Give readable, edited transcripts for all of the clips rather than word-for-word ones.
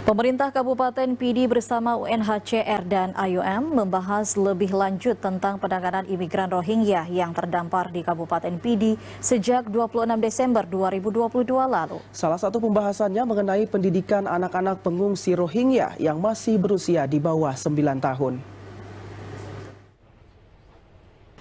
Pemerintah Kabupaten Pidi bersama UNHCR dan IOM membahas lebih lanjut tentang penanganan imigran Rohingya yang terdampar di Kabupaten Pidi sejak 26 Desember 2022 lalu. Salah satu pembahasannya mengenai pendidikan anak-anak pengungsi Rohingya yang masih berusia di bawah 9 tahun.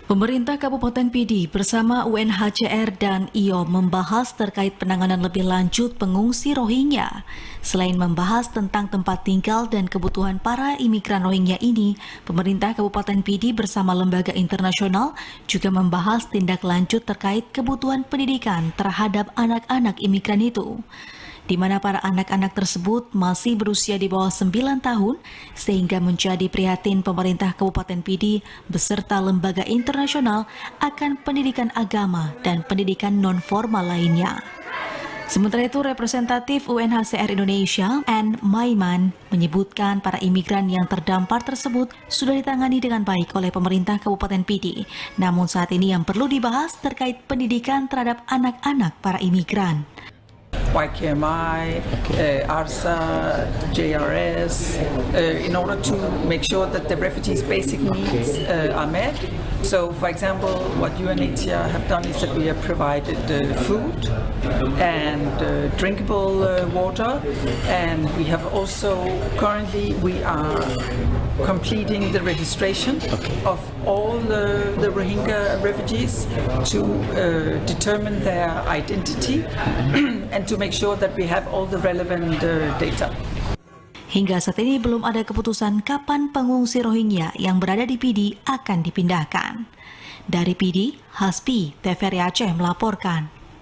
Pemerintah Kabupaten Pidi bersama UNHCR dan IOM membahas terkait penanganan lebih lanjut pengungsi Rohingya. Selain membahas tentang tempat tinggal dan kebutuhan para imigran Rohingya ini, pemerintah Kabupaten Pidi bersama lembaga internasional juga membahas tindak lanjut terkait kebutuhan pendidikan terhadap anak-anak imigran itu, di mana para anak-anak tersebut masih berusia di bawah 9 tahun, sehingga menjadi prihatin pemerintah Kabupaten Pidi beserta lembaga internasional akan pendidikan agama dan pendidikan non-formal lainnya. Sementara itu, representatif UNHCR Indonesia, Anne Maiman, menyebutkan para imigran yang terdampar tersebut sudah ditangani dengan baik oleh pemerintah Kabupaten Pidi. Namun saat ini yang perlu dibahas terkait pendidikan terhadap anak-anak para imigran. YKMI, ARSA, JRS, in order to make sure that the refugees' basic needs are met. So, for example, what UNHCR have done is that we have provided food and drinkable water, and we have also, currently we are completing the registration of all the Rohingya refugees to determine their identity and to make sure that we have all the relevant data. Hingga saat ini belum ada keputusan kapan pengungsi Rohingya yang berada di Pidi akan dipindahkan. Dari Pidi, Hasbi, TVRI Aceh melaporkan.